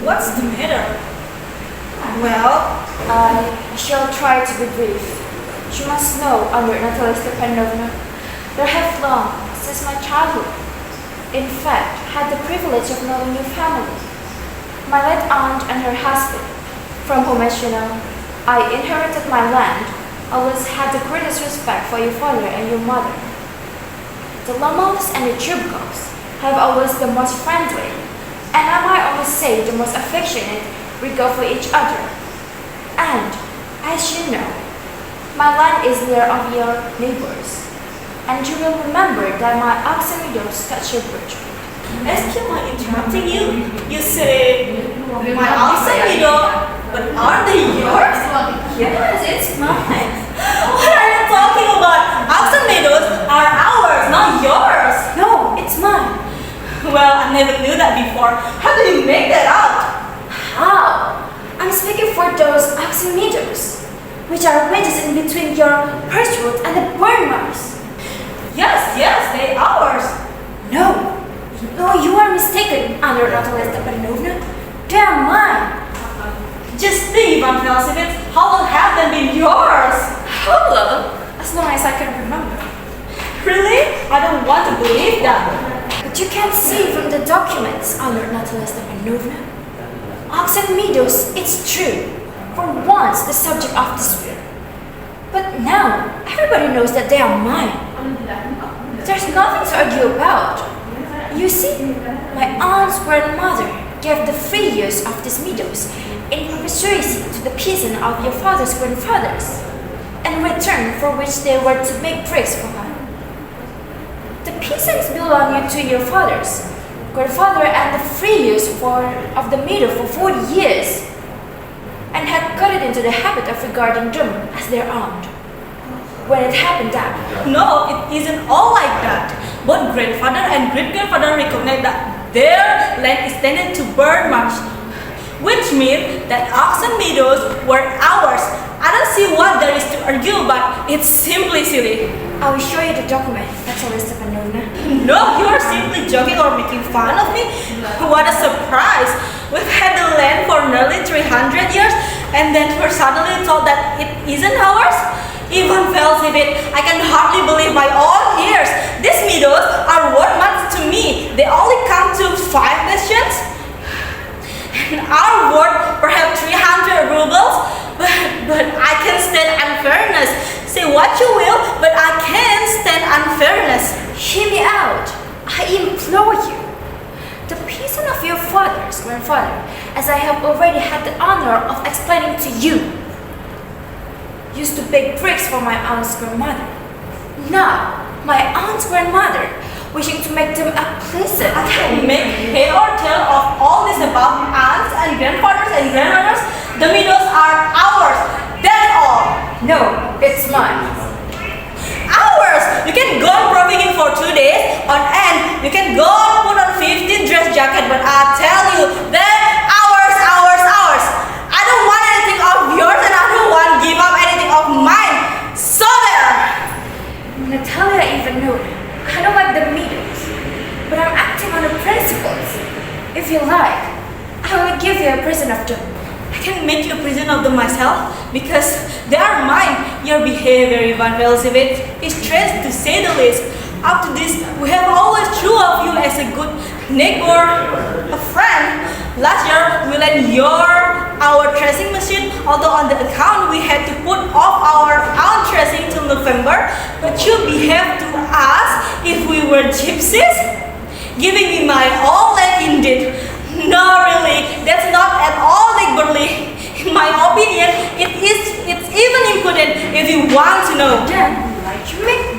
What's the matter? Well, I shall try to be brief. You must know, under Natalia Stepanovna, that I have long, since my childhood, in fact, had the privilege of knowing your family. My late aunt and her husband, from whom, as you know, I inherited my land, always had the greatest respect for your father and your mother. The Lomovs and the Chubkovs have always the most friendly, and I might almost say the most affectionate regard for each other. And, as you know, my land is near of your neighbors, and you will remember that my oxen widows touch your birthright. excuse my interrupting you. You say, my oxen widow, but are they yours? Yes, it's mine. What are you talking about? Oxen widows are ours, not yours. No, it's mine. Well, I never knew that before. How do you make that out? How? I'm speaking for those oxen meadows, which are wedges in between your birthright and the burn marks. Yes, they ours. No, you are mistaken, Under Natalia Stepanovna. They are mine. Just think, Ivan Felicevich, how long have they been yours? How long? As long as I can remember. Really? I don't want to believe that. But you can see from the documents, Under Natalia Stepanovna. Oxen meadows, it's true, were once the subject of dispute. But now, everybody knows that they are mine. There's nothing to argue about. You see, my aunt's grandmother gave the free use of these meadows in perpetuity to the peasant of your father's grandfathers, in return for which they were to make bricks for her. The peasants belonged to your father's grandfather and the free use of the meadow for 40 years, and had got it into the habit of regarding them as their own. When it happened that no, it isn't all like that. Both grandfather and great-grandfather recognized that their land extended to burn marsh, which means that oxen meadows were ours. I don't see what there is to argue, but it's simply silly. I will show you the document, Natalia Stepanovna. No, you are simply joking or making fun of me? What a surprise! We've had the land for nearly 300 years, and then we're suddenly told that it isn't ours? Even Felicevich, I can hardly believe my own ears. These meadows are worth much to me. They only come to 5 bastions, and are worth perhaps 300 rubles. But I can stand unfairness. Say what you will, but I can't stand unfairness. Hear me out. I implore you. The peasant of your father's grandfather, as I have already had the honor of explaining to you, used to bake bricks for my aunt's grandmother. Now, my aunt's grandmother, wishing to make them a pleasant. I can make head or tail of all this about aunts and grandfathers and grandmothers. The meadows are ours. That's all. No, it's mine. Ours! You can go on profiting for 2 days on end. You can go on put on 15 dress jacket, but I tell you, they're ours. I don't want anything of yours, and I don't want to give up anything of mine. So there. Natalia Ivanovna, I don't like the meadows, but I'm acting on the principles. If you like, I will give you a present of them. I can make you a present of them myself because they are mine. Your behavior, Ivan Felicevich, is strange to say the least. Up to this, we have always true of you as a good neighbor, a friend. Last year, we lent our threshing machine, although on the account we had to put off our own threshing till November. But you behaved to us if we were gypsies, giving me my own land indeed. No, really, that's not at all neighborly. In my opinion, it's even impudent if you want to know. Then, you make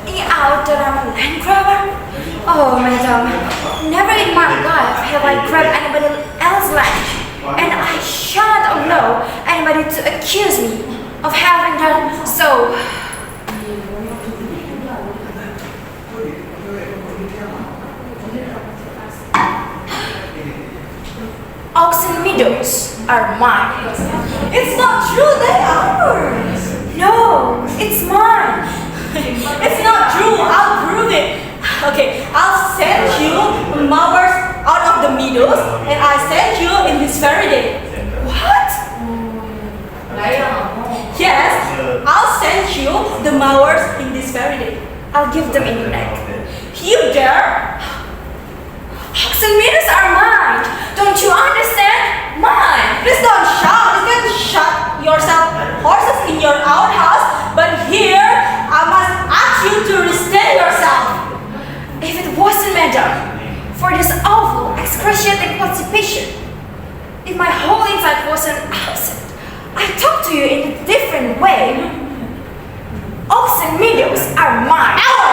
me out that I'm a land grabber? Oh, madam, never in my life have I grabbed anybody else's land, and I shan't allow anybody to accuse me of having done so. Oxen meadows are mine. It's not true, they are ours. No, it's mine. It's not true, I'll prove it. Okay, I'll send you mowers out of the meadows, and I sent you in this very day. What? Yes, I'll send you the mowers in this very day. I'll give them in the night. You dare? Ox and meadows are mine. Don't you understand? Mine. Please don't shout. You can shut yourself horses in your own house, but here I must ask you to restrain yourself. If it wasn't, madam, for this awful, excruciating constipation, if my whole inside wasn't absent, I'd talk to you in a different way. Oaks and meadows are mine. Ow!